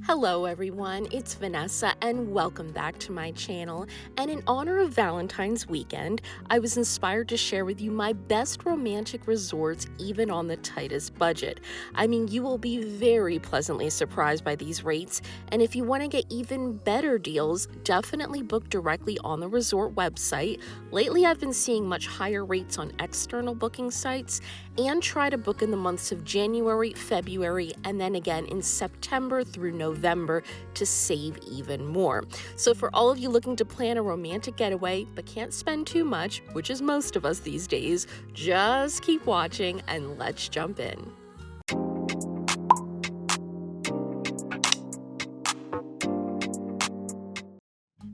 Hello everyone, it's Vanessa and welcome back to my channel. And in honor of Valentine's weekend, I was inspired to share with you my best romantic resorts even on the tightest budget. I mean, you will be very pleasantly surprised by these rates, and if you want to get even better deals, definitely book directly on the resort website. Lately, I've been seeing much higher rates on external booking sites, and try to book in the months of January, February, and then again in September through November to save even more. So for all of you looking to plan a romantic getaway but can't spend too much, which is most of us these days, just keep watching and let's jump in.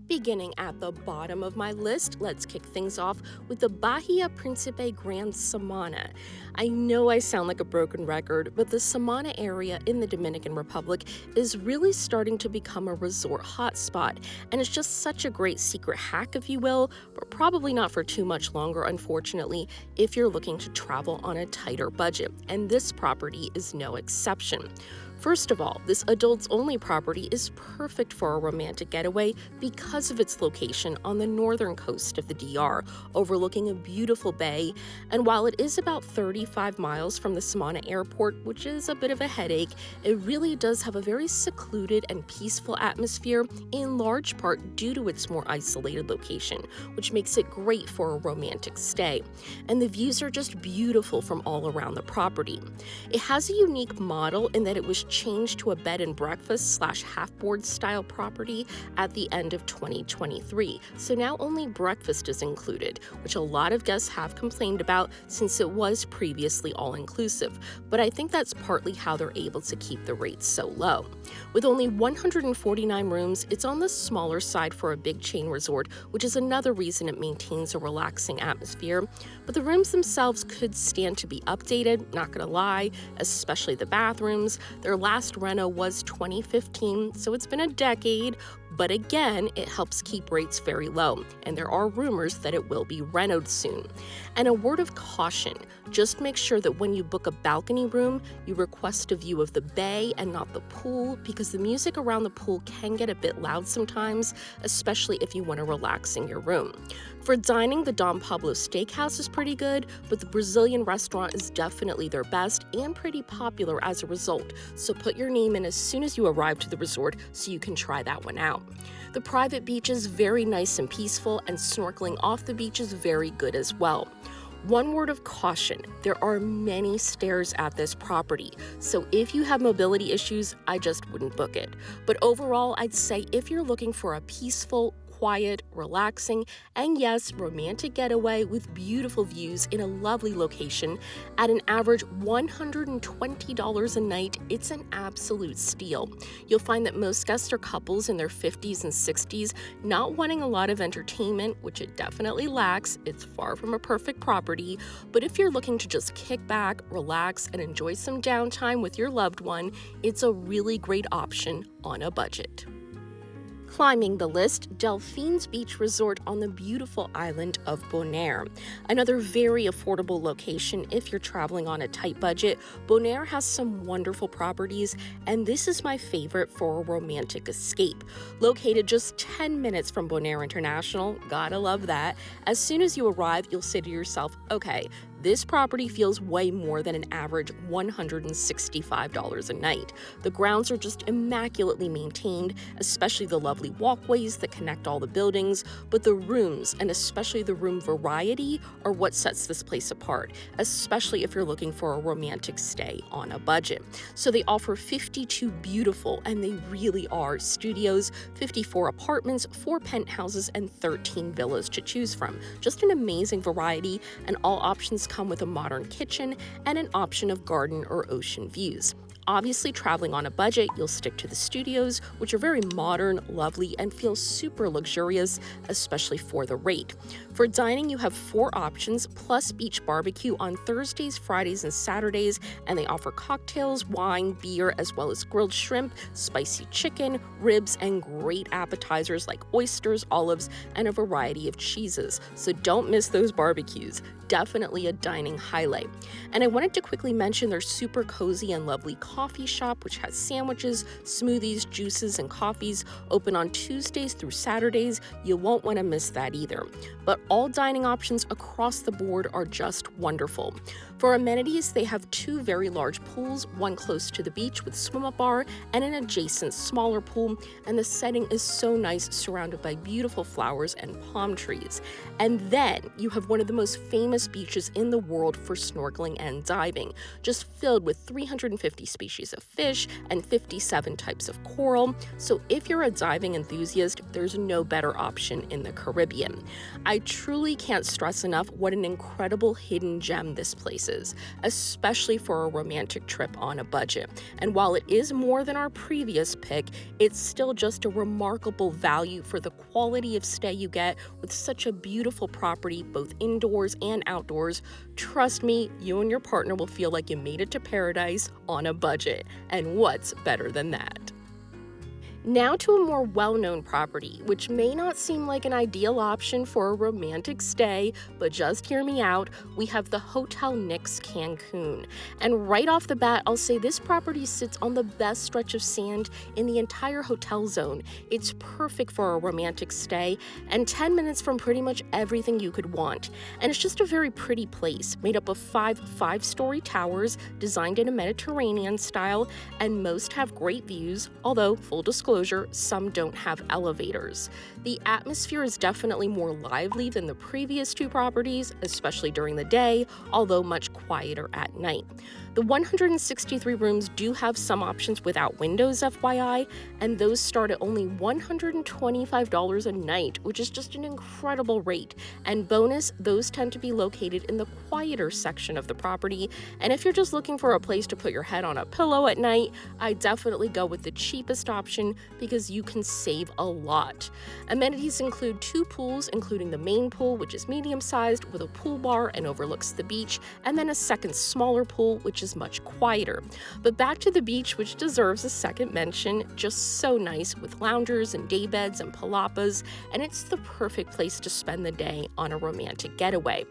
Beginning at the bottom of my list, let's kick things off with the Bahia Principe Grand Samana. I know I sound like a broken record, but the Samana area in the Dominican Republic is really starting to become a resort hotspot, and it's just such a great secret hack, if you will, but probably not for too much longer, unfortunately, if you're looking to travel on a tighter budget, and this property is no exception. First of all, this adults-only property is perfect for a romantic getaway because of its location on the northern coast of the DR, overlooking a beautiful bay. And while it is about 35 miles from the Samana airport, which is a bit of a headache, it really does have a very secluded and peaceful atmosphere, in large part due to its more isolated location, which makes it great for a romantic stay. And the views are just beautiful from all around the property. It has a unique model in that it was changed to a bed and breakfast / half-board style property at the end of 2023. So now only breakfast is included, which a lot of guests have complained about since it was previously all-inclusive. But I think that's partly how they're able to keep the rates so low. With only 149 rooms, it's on the smaller side for a big chain resort, which is another reason it maintains a relaxing atmosphere. But the rooms themselves could stand to be updated, not gonna lie, especially the bathrooms. Their last reno was 2015, so it's been a decade, but again, it helps keep rates very low, and there are rumors that it will be renoed soon. And a word of caution, just make sure that when you book a balcony room, you request a view of the bay and not the pool, because the music around the pool can get a bit loud sometimes, especially if you want to relax in your room. For dining, the Dom Pablo Steakhouse is pretty good, but the Brazilian restaurant is definitely their best and pretty popular as a result, so put your name in as soon as you arrive to the resort so you can try that one out. The private beach is very nice and peaceful, and snorkeling off the beach is very good as well. One word of caution, there are many stairs at this property, so if you have mobility issues, I just wouldn't book it. But overall, I'd say if you're looking for a peaceful, quiet, relaxing, and yes, romantic getaway with beautiful views in a lovely location at an average $120 a night, it's an absolute steal. You'll find that most guests are couples in their 50s and 60s, not wanting a lot of entertainment, which it definitely lacks. It's far from a perfect property, but if you're looking to just kick back, relax, and enjoy some downtime with your loved one, it's a really great option on a budget. Climbing the list, Delphine's Beach Resort on the beautiful island of Bonaire. Another very affordable location if you're traveling on a tight budget. Bonaire has some wonderful properties, and this is my favorite for a romantic escape. Located just 10 minutes from Bonaire International, gotta love that. As soon as you arrive, you'll say to yourself, okay, this property feels way more than an average $165 a night. The grounds are just immaculately maintained, especially the lovely walkways that connect all the buildings, but the rooms, and especially the room variety, are what sets this place apart, especially if you're looking for a romantic stay on a budget. So they offer 52 beautiful, and they really are, studios, 54 apartments, 4 penthouses, and 13 villas to choose from. Just an amazing variety, and all options come with a modern kitchen and an option of garden or ocean views. Obviously, traveling on a budget, you'll stick to the studios, which are very modern, lovely, and feel super luxurious, especially for the rate. For dining, you have 4 options, plus beach barbecue on Thursdays, Fridays, and Saturdays, and they offer cocktails, wine, beer, as well as grilled shrimp, spicy chicken, ribs, and great appetizers like oysters, olives, and a variety of cheeses. So don't miss those barbecues. definitely a dining highlight. And I wanted to quickly mention their super cozy and lovely coffee shop, which has sandwiches, smoothies, juices, and coffees open on Tuesdays through Saturdays. You won't want to miss that either. But all dining options across the board are just wonderful. For amenities, they have two very large pools, one close to the beach with swim-up bar and an adjacent smaller pool, and the setting is so nice, surrounded by beautiful flowers and palm trees. And then you have one of the most famous beaches in the world for snorkeling and diving, just filled with 350 species of fish and 57 types of coral. So if you're a diving enthusiast, there's no better option in the Caribbean. I truly can't stress enough what an incredible hidden gem this place is, especially for a romantic trip on a budget. And while it is more than our previous pick, it's still just a remarkable value for the quality of stay you get with such a beautiful property, both indoors and outdoors. Trust me, you and your partner will feel like you made it to paradise on a budget. And what's better than that? Now to a more well-known property, which may not seem like an ideal option for a romantic stay, but just hear me out. We have the Hotel Nix Cancun. And right off the bat, I'll say this property sits on the best stretch of sand in the entire hotel zone. It's perfect for a romantic stay and 10 minutes from pretty much everything you could want. And it's just a very pretty place, made up of five-story towers designed in a Mediterranean style, and most have great views, although full disclosure, some don't have elevators. The atmosphere is definitely more lively than the previous two properties, especially during the day, although much quieter at night. The 163 rooms do have some options without windows, FYI, and those start at only $125 a night, which is just an incredible rate. And bonus, those tend to be located in the quieter section of the property, and if you're just looking for a place to put your head on a pillow at night, I definitely go with the cheapest option because you can save a lot. Amenities include two pools, including the main pool, which is medium-sized with a pool bar and overlooks the beach, and then a second smaller pool, which is much quieter. But back to the beach, which deserves a second mention, just so nice with loungers and daybeds and palapas, and it's the perfect place to spend the day on a romantic getaway.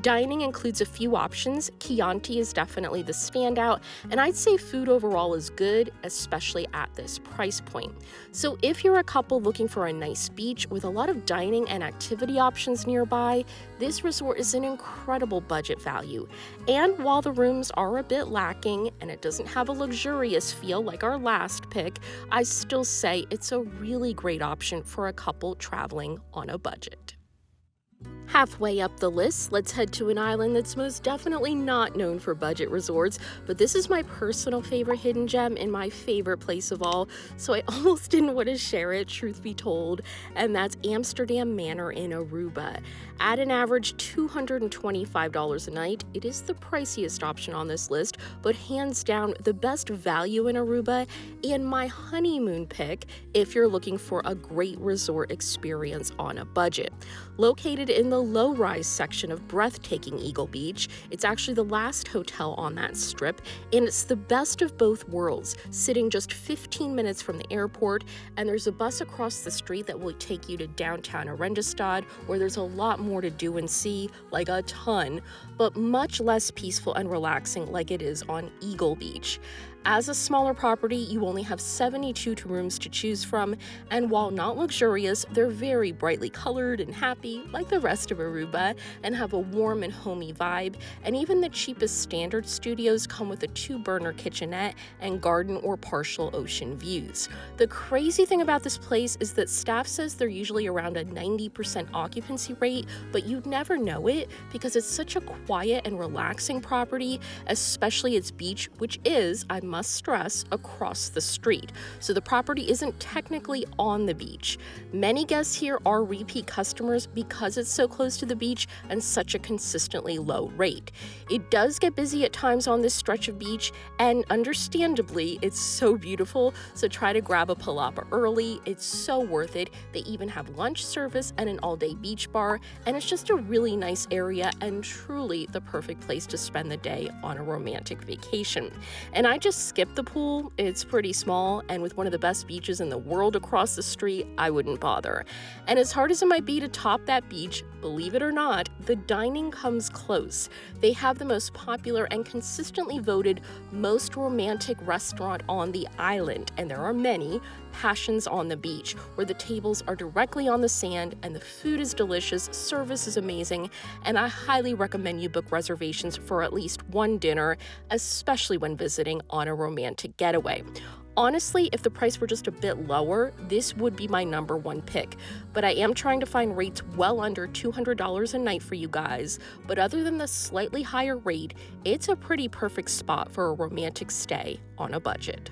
Dining includes a few options. Chianti is definitely the standout, and I'd say food overall is good, especially at this price point. So if you're a couple looking for a nice beach with a lot of dining and activity options nearby, this resort is an incredible budget value. And while the rooms are a bit lacking and it doesn't have a luxurious feel like our last pick, I still say it's a really great option for a couple traveling on a budget. Halfway up the list, let's head to an island that's most definitely not known for budget resorts, but this is my personal favorite hidden gem and my favorite place of all, so I almost didn't want to share it, truth be told, and that's Amsterdam Manor in Aruba. At an average $225 a night, it is the priciest option on this list, but hands down the best value in Aruba and my honeymoon pick if you're looking for a great resort experience on a budget. Located in the low-rise section of breathtaking Eagle Beach, it's actually the last hotel on that strip, and it's the best of both worlds, sitting just 15 minutes from the airport, and there's a bus across the street that will take you to downtown Arendestad, where there's a lot more to do and see, like a ton, but much less peaceful and relaxing like it is on Eagle Beach. As a smaller property, you only have 72 rooms to choose from, and while not luxurious, they're very brightly colored and happy, like the rest of Aruba, and have a warm and homey vibe, and even the cheapest standard studios come with a 2-burner kitchenette and garden or partial ocean views. The crazy thing about this place is that staff says they're usually around a 90% occupancy rate, but you'd never know it because it's such a quiet and relaxing property, especially its beach, which is, I must stress, across the street. So the property isn't technically on the beach. Many guests here are repeat customers because it's so close to the beach and such a consistently low rate. It does get busy at times on this stretch of beach, and understandably, it's so beautiful, so try to grab a palapa early. It's so worth it. They even have lunch service and an all-day beach bar, and it's just a really nice area and truly the perfect place to spend the day on a romantic vacation. And I just skip the pool, it's pretty small, and with one of the best beaches in the world across the street, I wouldn't bother. And as hard as it might be to top that beach, believe it or not, the dining comes close. They have the most popular and consistently voted most romantic restaurant on the island, and there are many, Passions on the Beach, where the tables are directly on the sand and the food is delicious, service is amazing, and I highly recommend you book reservations for at least one dinner, especially when visiting on a romantic getaway. Honestly, if the price were just a bit lower, this would be my number one pick, but I am trying to find rates well under $200 a night for you guys. But other than the slightly higher rate, it's a pretty perfect spot for a romantic stay on a budget.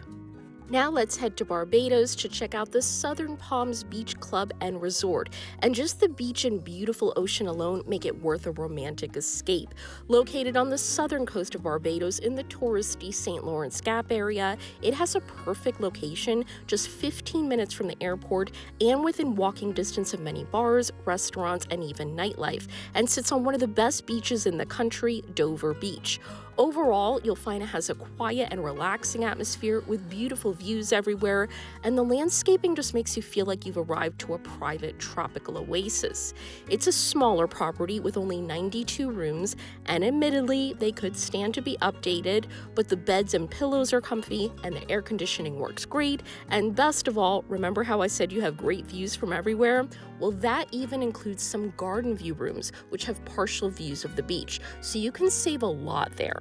Now let's head to Barbados to check out the Southern Palms Beach Club and Resort. And just the beach and beautiful ocean alone make it worth a romantic escape. Located on the southern coast of Barbados in the touristy St. Lawrence Gap area, it has a perfect location, just 15 minutes from the airport and within walking distance of many bars, restaurants, and even nightlife, and sits on one of the best beaches in the country, Dover Beach. Overall, you'll find it has a quiet and relaxing atmosphere with beautiful views everywhere, and the landscaping just makes you feel like you've arrived to a private tropical oasis. It's a smaller property with only 92 rooms, and admittedly, they could stand to be updated, but the beds and pillows are comfy, and the air conditioning works great, and best of all, remember how I said you have great views from everywhere? Well, that even includes some garden view rooms, which have partial views of the beach, so you can save a lot there.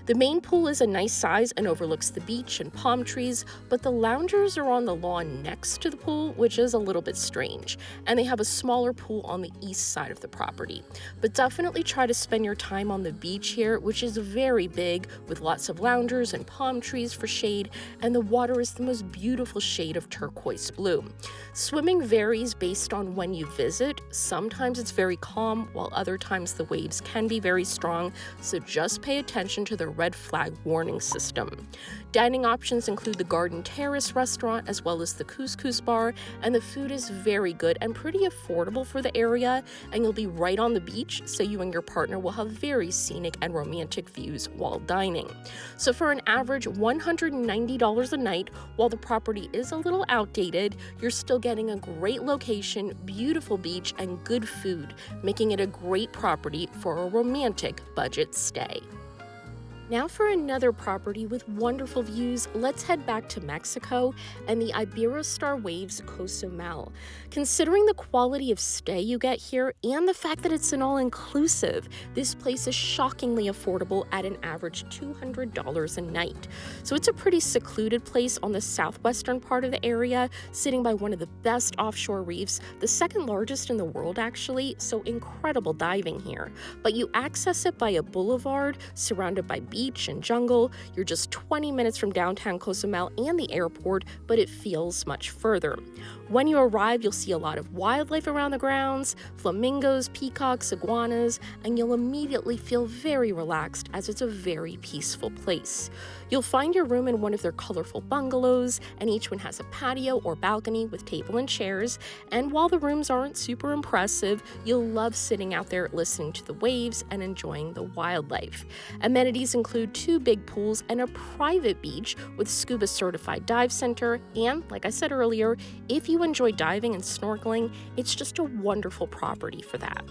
The main pool is a nice size and overlooks the beach and palm trees, but the loungers are on the lawn next to the pool, which is a little bit strange, and they have a smaller pool on the east side of the property. But definitely try to spend your time on the beach here, which is very big, with lots of loungers and palm trees for shade, and the water is the most beautiful shade of turquoise blue. Swimming varies based on when you visit. Sometimes it's very calm, while other times the waves can be very strong, so just pay attention to the red flag warning system. Dining options include the Garden Terrace restaurant as well as the Couscous bar, and the food is very good and pretty affordable for the area, and you'll be right on the beach, so you and your partner will have very scenic and romantic views while dining. So for an average $190 a night, while the property is a little outdated, you're still getting a great location, beautiful beach, and good food, making it a great property for a romantic budget stay. Now for another property with wonderful views, let's head back to Mexico and the Iberostar Waves Cozumel. Considering the quality of stay you get here and the fact that it's an all-inclusive, this place is shockingly affordable at an average $200 a night. So it's a pretty secluded place on the southwestern part of the area, sitting by one of the best offshore reefs, the second largest in the world actually, so incredible diving here. But you access it by a boulevard surrounded by beach and jungle. You're just 20 minutes from downtown Cozumel and the airport, but it feels much further. When you arrive, you'll see a lot of wildlife around the grounds, flamingos, peacocks, iguanas, and you'll immediately feel very relaxed as it's a very peaceful place. You'll find your room in one of their colorful bungalows, and each one has a patio or balcony with table and chairs, and while the rooms aren't super impressive, you'll love sitting out there listening to the waves and enjoying the wildlife. Amenities include 2 big pools and a private beach with scuba certified dive center, and like I said earlier, if you enjoy diving and snorkeling, it's just a wonderful property for that.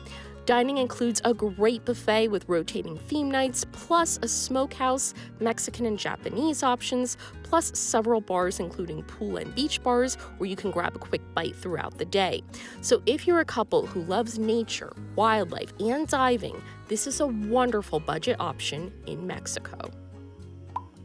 Dining includes a great buffet with rotating theme nights, plus a smokehouse, Mexican and Japanese options, plus several bars including pool and beach bars where you can grab a quick bite throughout the day. So if you're a couple who loves nature, wildlife, and diving, this is a wonderful budget option in Mexico.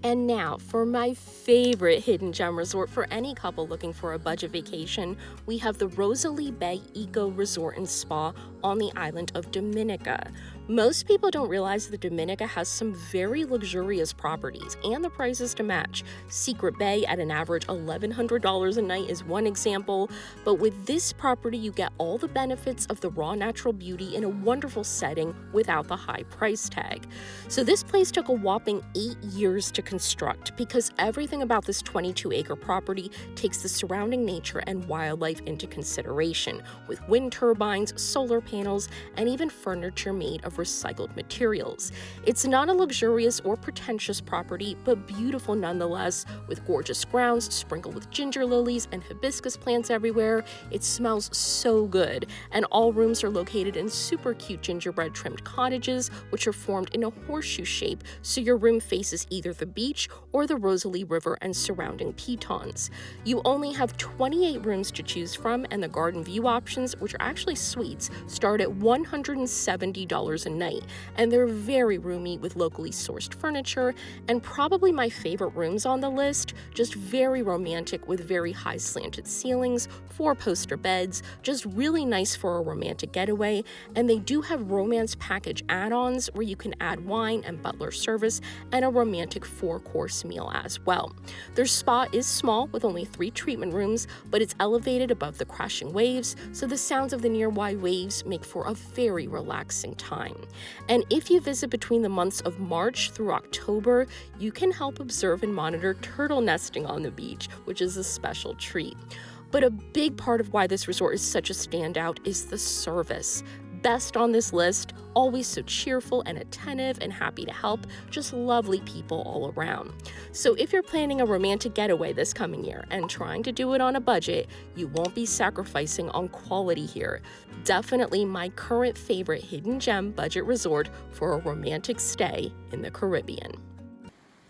And now, for my favorite hidden gem resort for any couple looking for a budget vacation, we have the Rosalie Bay Eco Resort and Spa on the island of Dominica. Most people don't realize that Dominica has some very luxurious properties and the prices to match. Secret Bay at an average $1,100 a night is one example, but with this property you get all the benefits of the raw natural beauty in a wonderful setting without the high price tag. So this place took a whopping 8 years to construct because everything about this 22-acre property takes the surrounding nature and wildlife into consideration, with wind turbines, solar panels, and even furniture made of recycled materials. It's not a luxurious or pretentious property, but beautiful nonetheless, with gorgeous grounds sprinkled with ginger lilies and hibiscus plants everywhere. It smells so good, and all rooms are located in super cute gingerbread trimmed cottages, which are formed in a horseshoe shape, so your room faces either the beach or the Rosalie River and surrounding pitons. You only have 28 rooms to choose from, and the garden view options, which are actually suites, start at $170 a night, and they're very roomy with locally sourced furniture, and probably my favorite rooms on the list, just very romantic with very high slanted ceilings, 4-poster beds, just really nice for a romantic getaway, and they do have romance package add-ons where you can add wine and butler service and a romantic 4-course meal as well. Their spa is small with only 3 treatment rooms, but it's elevated above the crashing waves, so the sounds of the nearby waves make for a very relaxing time. And if you visit between the months of March through October, you can help observe and monitor turtle nesting on the beach, which is a special treat. But a big part of why this resort is such a standout is the service. Best on this list, always so cheerful and attentive and happy to help, just lovely people all around. So if you're planning a romantic getaway this coming year and trying to do it on a budget, you won't be sacrificing on quality here. Definitely my current favorite hidden gem budget resort for a romantic stay in the Caribbean.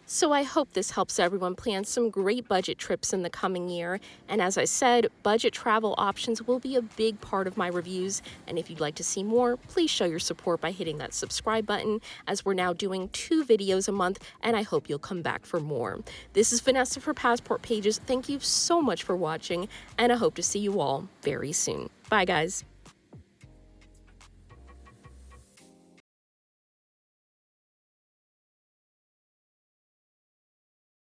So I hope this helps everyone plan some great budget trips in the coming year. And as I said, budget travel options will be a big part of my reviews. And if you'd like to see more, please show your support by hitting that subscribe button, as we're now doing 2 videos a month, and I hope you'll come back for more. This is Vanessa for Passport Pages. Thank you so much for watching, and I hope to see you all very soon. Bye, guys.